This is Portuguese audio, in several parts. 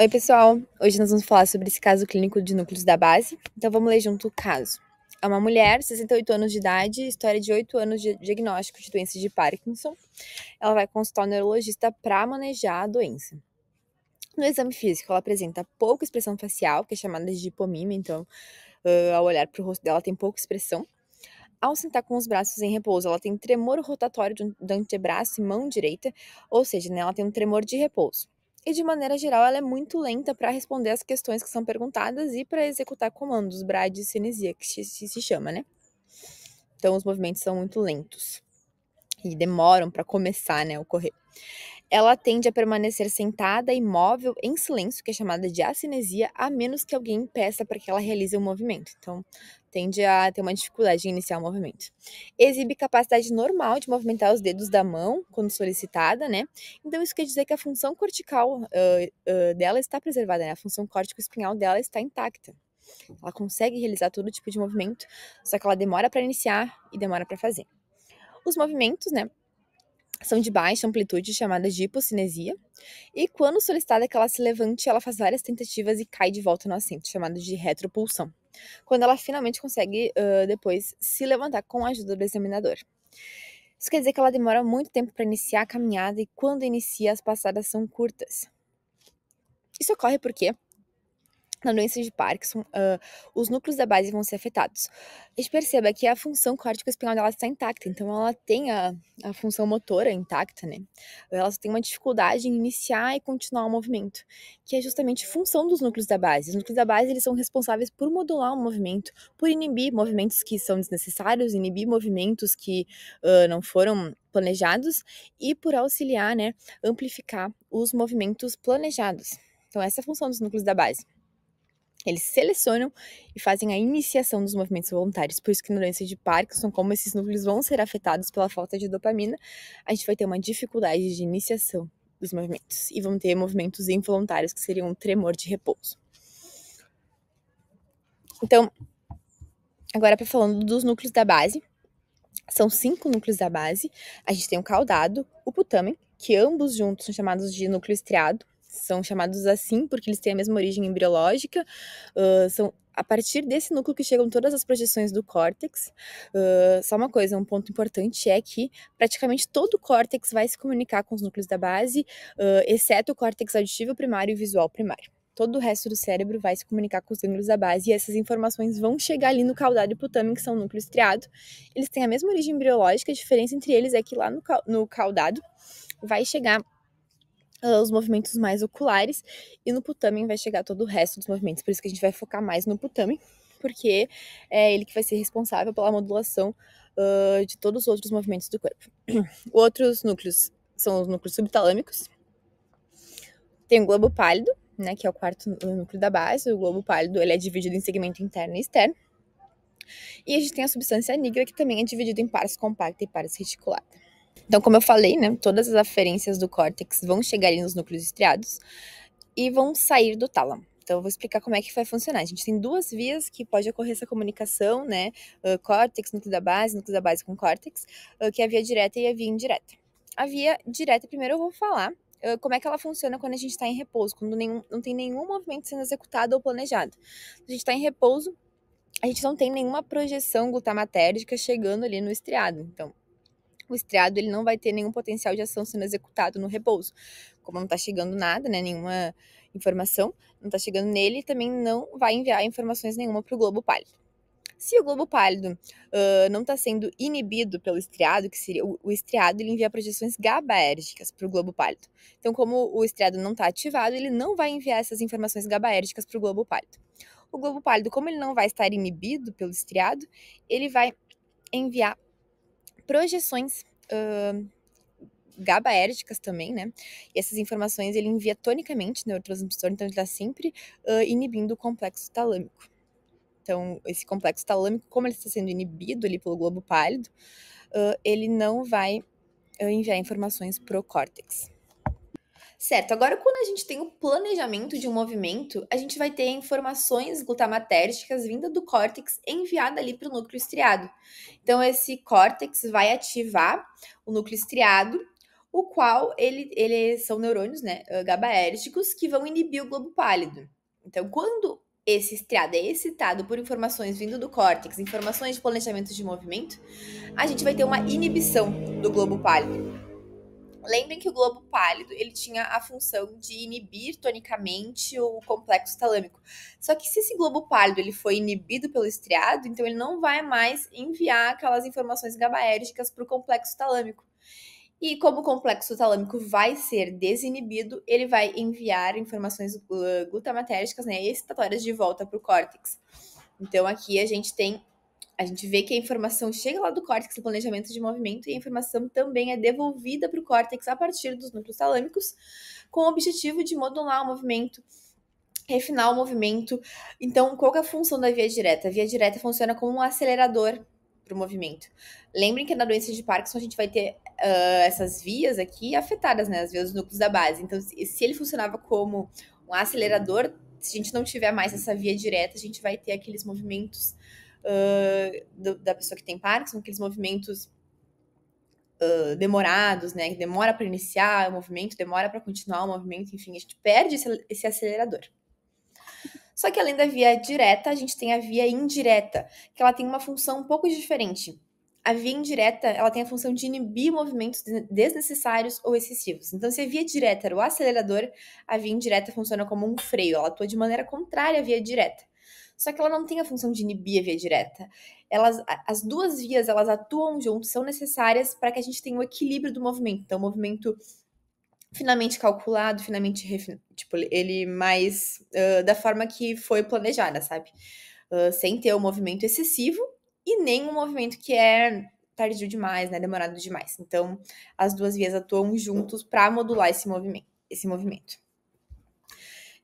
Oi, pessoal! Hoje nós vamos falar sobre esse caso clínico de núcleos da base. Então, vamos ler junto o caso. É uma mulher, 68 anos de idade, história de 8 anos de diagnóstico de doença de Parkinson. Ela vai consultar o neurologista para manejar a doença. No exame físico, ela apresenta pouca expressão facial, que é chamada de hipomimia, então, ao olhar para o rosto dela, tem pouca expressão. Ao sentar com os braços em repouso, ela tem tremor rotatório do antebraço e mão direita, ou seja, né, ela tem um tremor de repouso. E de maneira geral, ela é muito lenta para responder as questões que são perguntadas e para executar comandos, bradicinesia, que se chama, né? Então, os movimentos são muito lentos e demoram para começar, né, a ocorrer. Ela tende a permanecer sentada, imóvel, em silêncio, que é chamada de acinesia, a menos que alguém peça para que ela realize um movimento. Então, tende a ter uma dificuldade de iniciar o movimento. Exibe capacidade normal de movimentar os dedos da mão, quando solicitada, né? Então, isso quer dizer que a função cortical dela está preservada, né? A função córtico-espinhal dela está intacta. Ela consegue realizar todo tipo de movimento, só que ela demora para iniciar e demora para fazer. Os movimentos, né, são de baixa amplitude, chamadas de hipocinesia, e quando solicitada que ela se levante, ela faz várias tentativas e cai de volta no assento, chamado de retropulsão, quando ela finalmente consegue depois se levantar com a ajuda do examinador. Isso quer dizer que ela demora muito tempo para iniciar a caminhada e quando inicia, as passadas são curtas. Isso ocorre porque na doença de Parkinson, os núcleos da base vão ser afetados. A gente perceba que a função córtico-espinhal dela está intacta, então ela tem a função motora intacta, né? Ela só tem uma dificuldade em iniciar e continuar o movimento, que é justamente função dos núcleos da base. Os núcleos da base, eles são responsáveis por modular o movimento, por inibir movimentos que são desnecessários, inibir movimentos que não foram planejados e por auxiliar, né, amplificar os movimentos planejados. Então essa é a função dos núcleos da base. Eles selecionam e fazem a iniciação dos movimentos voluntários. Por isso que na doença de Parkinson, como esses núcleos vão ser afetados pela falta de dopamina, a gente vai ter uma dificuldade de iniciação dos movimentos. E vão ter movimentos involuntários, que seriam um tremor de repouso. Então, agora para falando dos núcleos da base. São 5 núcleos da base. A gente tem o caudado, o putamen, que ambos juntos são chamados de núcleo estriado. São chamados assim porque eles têm a mesma origem embriológica. São a partir desse núcleo que chegam todas as projeções do córtex. Só uma coisa, um ponto importante é que praticamente todo o córtex vai se comunicar com os núcleos da base, exceto o córtex auditivo primário e visual primário. Todo o resto do cérebro vai se comunicar com os gânglios da base e essas informações vão chegar ali no caudado e putamen, que são núcleo estriado. Eles têm a mesma origem embriológica, a diferença entre eles é que lá no caudado vai chegar os movimentos mais oculares e no putamen vai chegar todo o resto dos movimentos. Por isso que a gente vai focar mais no putamen, porque é ele que vai ser responsável pela modulação de todos os outros movimentos do corpo. Outros núcleos são os núcleos subtalâmicos. Tem o globo pálido, né, que é o quarto núcleo da base. O globo pálido, ele é dividido em segmento interno e externo. E a gente tem a substância nigra, que também é dividida em pars compacta e pars reticulada. Então, como eu falei, né, todas as aferências do córtex vão chegar ali nos núcleos estriados e vão sair do tálamo. Então, eu vou explicar como é que vai funcionar. A gente tem 2 vias que pode ocorrer essa comunicação, né, córtex, núcleo da base com córtex, que é a via direta e a via indireta. A via direta, primeiro eu vou falar como é que ela funciona quando a gente está em repouso, quando não tem nenhum movimento sendo executado ou planejado. A gente está em repouso, a gente não tem nenhuma projeção glutamatérgica chegando ali no estriado. Então, o estriado, ele não vai ter nenhum potencial de ação sendo executado no repouso. Como não está chegando nada, né, nenhuma informação, não está chegando nele, também não vai enviar informações nenhuma para o globo pálido. Se o globo pálido não está sendo inibido pelo estriado, que seria o estriado, ele envia projeções GABAérgicas para o globo pálido. Então, como o estriado não está ativado, ele não vai enviar essas informações GABAérgicas para o globo pálido. O globo pálido, como ele não vai estar inibido pelo estriado, ele vai enviar projeções GABAérgicas também, né? E essas informações ele envia tonicamente no neurotransmissor, então ele está sempre inibindo o complexo talâmico. Então, esse complexo talâmico, como ele está sendo inibido ali pelo globo pálido, ele não vai enviar informações pro córtex. Certo, agora quando a gente tem o planejamento de um movimento, a gente vai ter informações glutamatérgicas vinda do córtex enviada ali para o núcleo estriado. Então, esse córtex vai ativar o núcleo estriado, o qual eles são neurônios, né, GABAérgicos, que vão inibir o globo pálido. Então, quando esse estriado é excitado por informações vindo do córtex, informações de planejamento de movimento, a gente vai ter uma inibição do globo pálido. Lembrem que o globo pálido, ele tinha a função de inibir tonicamente o complexo talâmico. Só que se esse globo pálido ele foi inibido pelo estriado, então ele não vai mais enviar aquelas informações GABAérgicas para o complexo talâmico. E como o complexo talâmico vai ser desinibido, ele vai enviar informações glutamatérgicas, né, excitatórias de volta para o córtex. Então aqui a gente vê que a informação chega lá do córtex do planejamento de movimento e a informação também é devolvida para o córtex a partir dos núcleos talâmicos, com o objetivo de modular o movimento, refinar o movimento. Então, qual que é a função da via direta? A via direta funciona como um acelerador para o movimento. Lembrem que na doença de Parkinson a gente vai ter essas vias aqui afetadas, né? As vias dos núcleos da base. Então, se ele funcionava como um acelerador, se a gente não tiver mais essa via direta, a gente vai ter aqueles movimentos da pessoa que tem Parkinson, aqueles movimentos demorados, né? Que demora para iniciar o movimento, demora para continuar o movimento, enfim, a gente perde esse acelerador. Só que além da via direta, a gente tem a via indireta, que ela tem uma função um pouco diferente. A via indireta, ela tem a função de inibir movimentos desnecessários ou excessivos. Então, se a via direta era o acelerador, a via indireta funciona como um freio, ela atua de maneira contrária à via direta. Só que ela não tem a função de inibir a via direta. As duas vias, elas atuam juntas, são necessárias para que a gente tenha o equilíbrio do movimento. Então, o movimento finamente calculado, finamente tipo, ele mais da forma que foi planejada, sabe? Sem ter um movimento excessivo e nem um movimento que é tardio demais, né? Demorado demais. Então, as duas vias atuam juntos para modular esse movimento.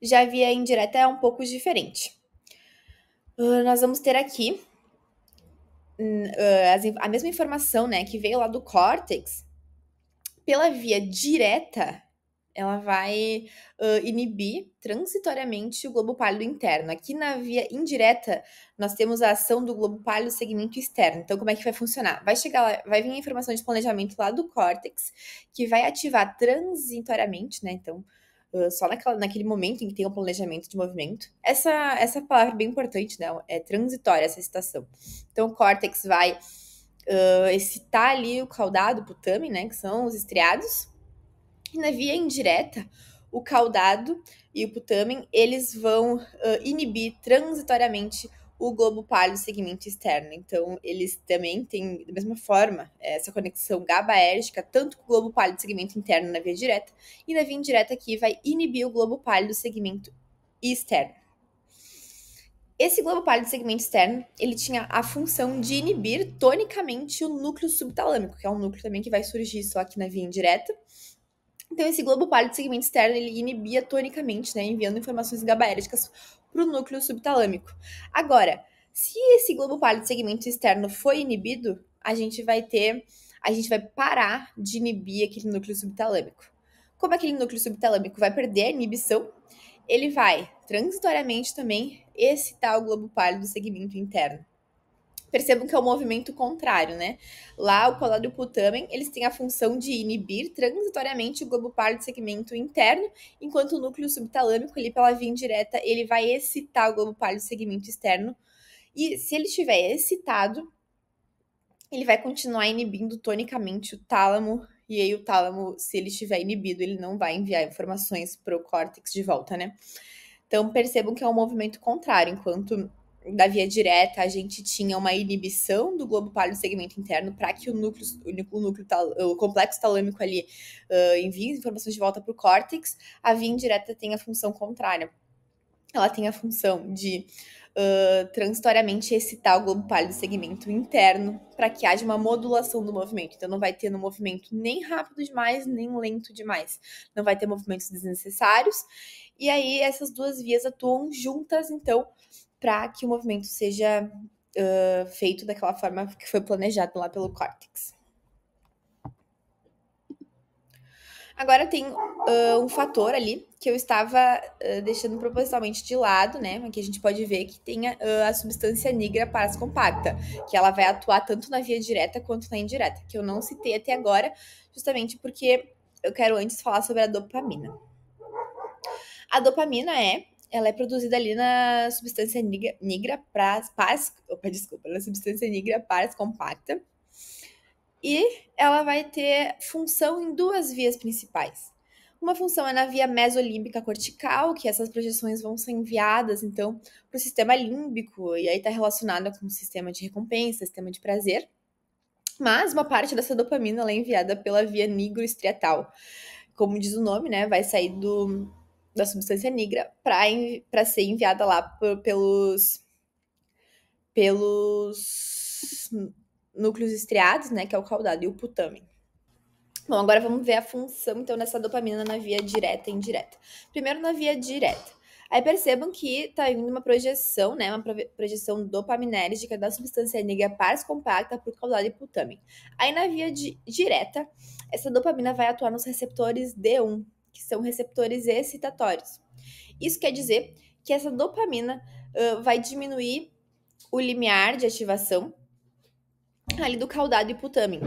Já a via indireta é um pouco diferente. Nós vamos ter aqui a mesma informação, né, que veio lá do córtex, pela via direta, ela vai inibir transitoriamente o globo pálido interno. Aqui na via indireta, nós temos a ação do globo pálido segmento externo. Então, como é que vai funcionar? Vai vir a informação de planejamento lá do córtex, que vai ativar transitoriamente, né? Então, só naquele momento em que tem um planejamento de movimento. Essa palavra é bem importante, né? É transitória essa excitação. Então, o córtex vai excitar ali o caudado, o putamen, né? Que são os estriados. E na via indireta, o caudado e o putamen, eles vão inibir transitoriamente o globo pálido segmento externo. Então, eles também têm, da mesma forma, essa conexão GABAérgica, tanto com o globo pálido segmento interno na via direta, e na via indireta aqui vai inibir o globo pálido segmento externo. Esse globo pálido segmento externo, ele tinha a função de inibir tonicamente o núcleo subtalâmico, que é um núcleo também que vai surgir só aqui na via indireta. Então, esse globo pálido segmento externo, ele inibia tonicamente, né, enviando informações GABAérgicas para o núcleo subtalâmico. Agora, se esse globo pálido segmento externo foi inibido, a gente vai parar de inibir aquele núcleo subtalâmico. Como aquele núcleo subtalâmico vai perder a inibição, ele vai transitoriamente também excitar o globo pálido segmento interno. Percebam que é um movimento contrário, né? Lá, o caudado e o putamen, eles têm a função de inibir transitoriamente o globo pálido segmento interno, enquanto o núcleo subtalâmico, ali pela via indireta, ele vai excitar o globo pálido segmento externo. E se ele estiver excitado, ele vai continuar inibindo tonicamente o tálamo, e aí o tálamo, se ele estiver inibido, ele não vai enviar informações para o córtex de volta, né? Então, percebam que é um movimento contrário, enquanto da via direta a gente tinha uma inibição do globo pálido segmento interno para que o complexo talâmico ali envie informações de volta para o córtex. A via indireta tem a função contrária. Ela tem a função de transitoriamente excitar o globo pálido segmento interno para que haja uma modulação do movimento. Então, não vai ter no movimento nem rápido demais, nem lento demais. Não vai ter movimentos desnecessários. E aí, essas duas vias atuam juntas, então, para que o movimento seja feito daquela forma que foi planejado lá pelo córtex. Agora tem um fator ali que eu estava deixando propositalmente de lado, né? Aqui a gente pode ver que tem a substância nigra paracompacta, que ela vai atuar tanto na via direta quanto na indireta, que eu não citei até agora, justamente porque eu quero antes falar sobre a dopamina. A dopamina ela é produzida ali na substância nigra na substância nigra pars compacta, e ela vai ter função em duas vias principais. Uma função é na via mesolímbica cortical, que essas projeções vão ser enviadas, então, para o sistema límbico, e aí está relacionada com o sistema de recompensa, sistema de prazer. Mas uma parte dessa dopamina ela é enviada pela via nigroestriatal. Como diz o nome, né? Vai sair da substância negra para ser enviada lá pelos núcleos estriados, né? Que é o caudado e o putamen. Bom, agora vamos ver a função, então, dessa dopamina na via direta e indireta. Primeiro, na via direta. Aí percebam que tá vindo uma projeção, né? Uma projeção dopaminérgica da substância negra pars compacta por caudado e putamen. Aí na via direta, essa dopamina vai atuar nos receptores D1, que são receptores excitatórios. Isso quer dizer que essa dopamina vai diminuir o limiar de ativação ali do caudado e putamen.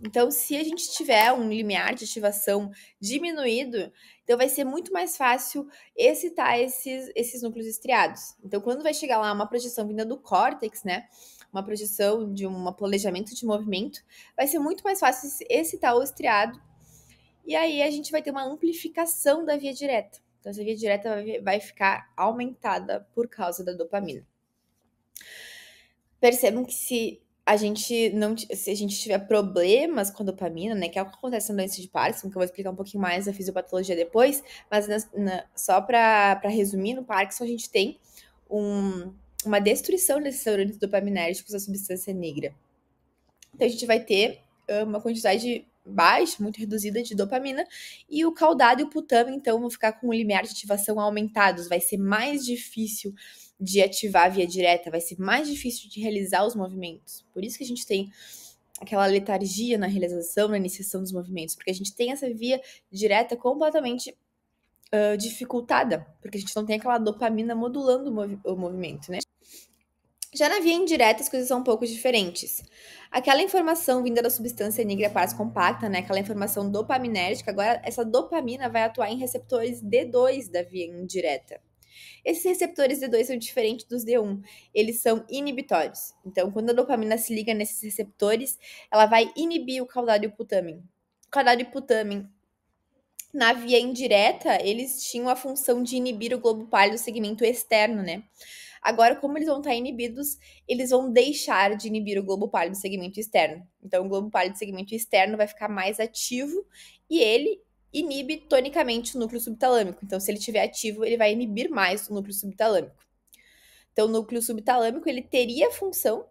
Então, se a gente tiver um limiar de ativação diminuído, então vai ser muito mais fácil excitar esses núcleos estriados. Então, quando vai chegar lá uma projeção vinda do córtex, né? Uma projeção de um planejamento de movimento, vai ser muito mais fácil excitar o estriado. E aí a gente vai ter uma amplificação da via direta. Então, essa via direta vai ficar aumentada por causa da dopamina. Percebam que se a gente tiver problemas com a dopamina, né, que é o que acontece na doença de Parkinson, que eu vou explicar um pouquinho mais da fisiopatologia depois, mas só para resumir, no Parkinson a gente tem uma destruição desses neurônios dopaminérgicos da substância negra. Então a gente vai ter uma quantidade baixa, muito reduzida de dopamina, e o caudado e o putamen, então, vão ficar com o limiar de ativação aumentados, vai ser mais difícil de ativar a via direta, vai ser mais difícil de realizar os movimentos. Por isso que a gente tem aquela letargia na realização, na iniciação dos movimentos, porque a gente tem essa via direta completamente dificultada, porque a gente não tem aquela dopamina modulando o movimento, né? Já na via indireta, as coisas são um pouco diferentes. Aquela informação vinda da substância negra pars compacta, né? Aquela informação dopaminérgica, agora essa dopamina vai atuar em receptores D2 da via indireta. Esses receptores D2 são diferentes dos D1, eles são inibitórios. Então, quando a dopamina se liga nesses receptores, ela vai inibir o caudado e o putamen. O caudado e o putamen, na via indireta, eles tinham a função de inibir o globo pálido do segmento externo, né? Agora, como eles vão estar inibidos, eles vão deixar de inibir o globo pálido do segmento externo. Então, o globo pálido do segmento externo vai ficar mais ativo e ele inibe tonicamente o núcleo subtalâmico. Então, se ele estiver ativo, ele vai inibir mais o núcleo subtalâmico. Então, o núcleo subtalâmico, ele teria a função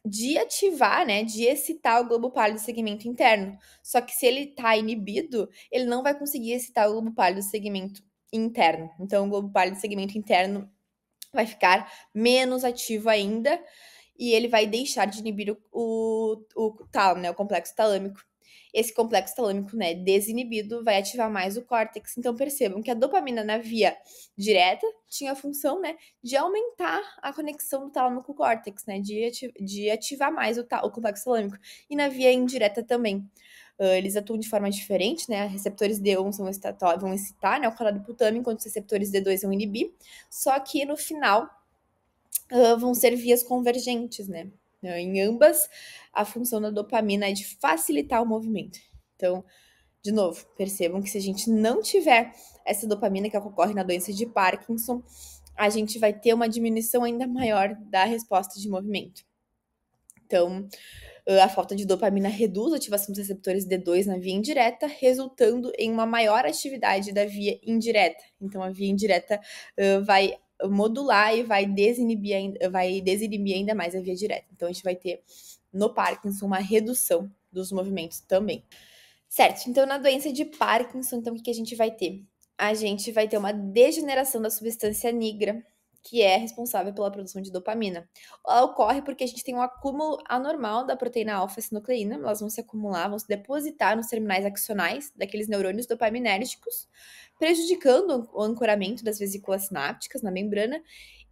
de ativar, né, de excitar o globo pálido do segmento interno. Só que se ele está inibido, ele não vai conseguir excitar o globo pálido do segmento interno. Então, o globo pálido do segmento interno vai ficar menos ativo ainda e ele vai deixar de inibir o tálamo, né, o complexo talâmico. Esse complexo talâmico, né, desinibido, vai ativar mais o córtex. Então, percebam que a dopamina na via direta tinha a função, né, de aumentar a conexão do tálamo com o córtex, né, de ativar mais o complexo talâmico. E na via indireta também. Eles atuam de forma diferente, né? Receptores D1 vão excitar, né, o caudado putamen, enquanto os receptores D2 vão inibir. Só que no final vão ser vias convergentes, né? Em ambas, a função da dopamina é de facilitar o movimento. Então, de novo, percebam que se a gente não tiver essa dopamina que ocorre na doença de Parkinson, a gente vai ter uma diminuição ainda maior da resposta de movimento. Então, a falta de dopamina reduz a ativação dos receptores D2 na via indireta, resultando em uma maior atividade da via indireta. Então, a via indireta vai modular e vai desinibir ainda mais a via direta. Então, a gente vai ter no Parkinson uma redução dos movimentos também. Certo, então na doença de Parkinson, então o que a gente vai ter? A gente vai ter uma degeneração da substância nigra, que é responsável pela produção de dopamina. Ela ocorre porque a gente tem um acúmulo anormal da proteína alfa-sinucleína, elas vão se acumular, vão se depositar nos terminais axonais daqueles neurônios dopaminérgicos, prejudicando o ancoramento das vesículas sinápticas na membrana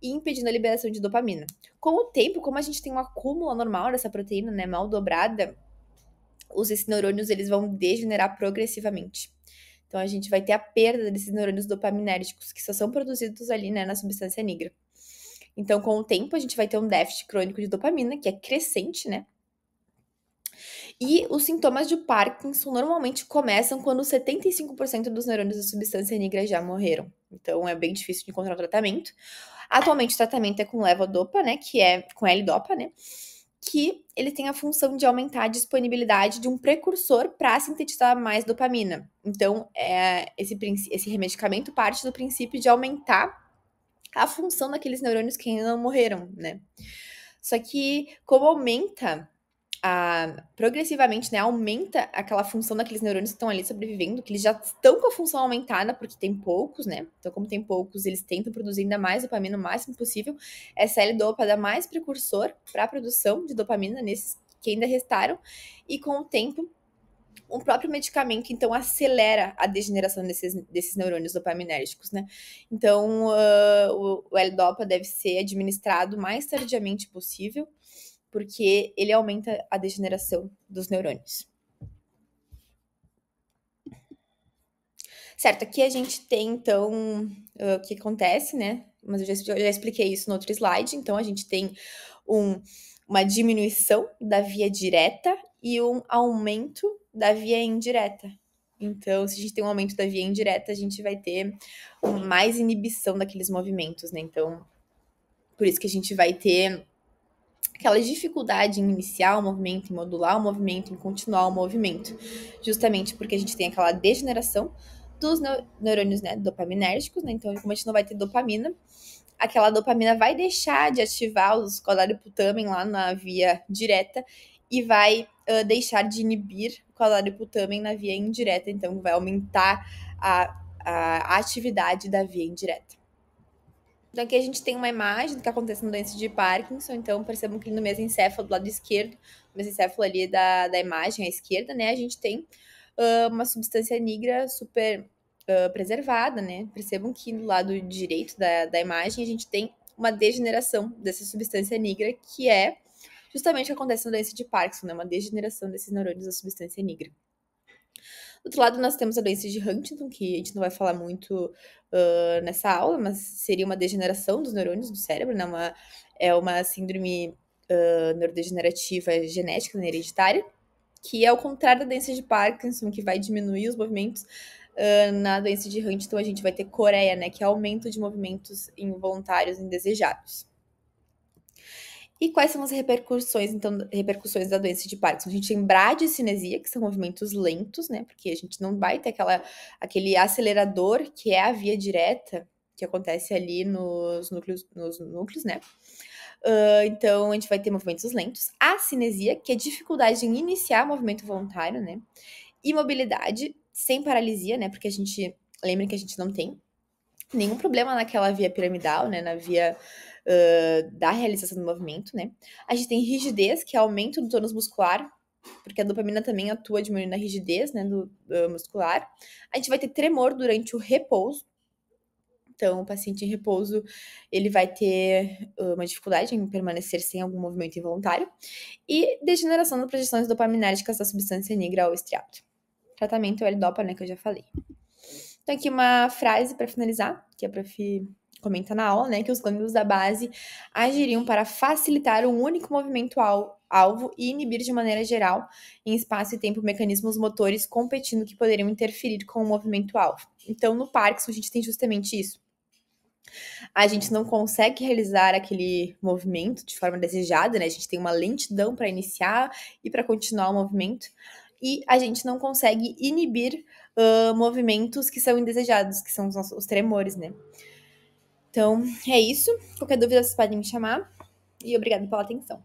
e impedindo a liberação de dopamina. Com o tempo, como a gente tem um acúmulo anormal dessa proteína, né, mal dobrada, esses neurônios eles vão degenerar progressivamente. Então, a gente vai ter a perda desses neurônios dopaminérgicos, que só são produzidos ali, né, na substância negra. Então, com o tempo, a gente vai ter um déficit crônico de dopamina, que é crescente, né? E os sintomas de Parkinson normalmente começam quando 75% dos neurônios da substância negra já morreram. Então, é bem difícil de encontrar um tratamento. Atualmente, o tratamento é com levodopa, né? Que é com L-dopa, né? Que ele tem a função de aumentar a disponibilidade de um precursor para sintetizar mais dopamina. Então, esse medicamento parte do princípio de aumentar a função daqueles neurônios que ainda não morreram, né? Só que, como aumenta progressivamente, né, aumenta aquela função daqueles neurônios que estão ali sobrevivendo, que eles já estão com a função aumentada, porque tem poucos, né? Então, como tem poucos, eles tentam produzir ainda mais dopamina o máximo possível. Essa L-dopa dá mais precursor para a produção de dopamina nesses que ainda restaram, e com o tempo, o próprio medicamento, então, acelera a degeneração desses neurônios dopaminérgicos, né? Então, o L-dopa deve ser administrado o mais tardiamente possível, porque ele aumenta a degeneração dos neurônios. Certo, aqui a gente tem, então, o que acontece, né? Mas eu já expliquei isso no outro slide. Então, a gente tem uma diminuição da via direta e um aumento da via indireta. Então, se a gente tem um aumento da via indireta, a gente vai ter mais inibição daqueles movimentos, né? Então, por isso que a gente vai ter aquela dificuldade em iniciar o movimento, em modular o movimento, em continuar o movimento, justamente porque a gente tem aquela degeneração dos neurônios, né, dopaminérgicos, né? Então, como a gente não vai ter dopamina, aquela dopamina vai deixar de ativar os quadriputamen lá na via direta e vai deixar de inibir o quadriputamen na via indireta, então vai aumentar a atividade da via indireta. Então, aqui a gente tem uma imagem do que acontece na doença de Parkinson. Então, percebam que no mesencéfalo do lado esquerdo, o mesencéfalo ali da imagem à esquerda, né, a gente tem uma substância negra super preservada, né? Percebam que no lado direito da imagem a gente tem uma degeneração dessa substância negra, que é justamente o que acontece na doença de Parkinson, né? Uma degeneração desses neurônios da substância negra. Do outro lado, nós temos a doença de Huntington, que a gente não vai falar muito nessa aula, mas seria uma degeneração dos neurônios do cérebro, né? É uma síndrome neurodegenerativa genética, né, hereditária, que é o contrário da doença de Parkinson, que vai diminuir os movimentos. Na doença de Huntington, a gente vai ter coreia, né, que é aumento de movimentos involuntários indesejados. E quais são as repercussões, então, da doença de Parkinson? A gente tem bradicinesia, que são movimentos lentos, né? Porque a gente não vai ter aquele acelerador, que é a via direta, que acontece ali nos núcleos, né? Então, a gente vai ter movimentos lentos. Acinesia, que é dificuldade em iniciar movimento voluntário, né? Imobilidade, sem paralisia, né? Porque lembra que a gente não tem nenhum problema naquela via piramidal, né? Na via da realização do movimento, né? A gente tem rigidez, que é aumento do tônus muscular, porque a dopamina também atua diminuindo a rigidez, né, do muscular. A gente vai ter tremor durante o repouso. Então, o paciente em repouso, ele vai ter uma dificuldade em permanecer sem algum movimento involuntário. E degeneração das projeções dopaminérgicas da substância negra ao estriado. Tratamento é o L-dopa, né, que eu já falei. Então, aqui uma frase para finalizar, que a prof comenta na aula, né, que os gânglios da base agiriam para facilitar um único movimento alvo e inibir de maneira geral, em espaço e tempo, mecanismos motores competindo que poderiam interferir com o movimento alvo. Então, no Parkinson, a gente tem justamente isso. A gente não consegue realizar aquele movimento de forma desejada, né? A gente tem uma lentidão para iniciar e para continuar o movimento. E a gente não consegue inibir movimentos que são indesejados, que são os tremores, né? Então, é isso. Qualquer dúvida, vocês podem me chamar. E obrigada pela atenção.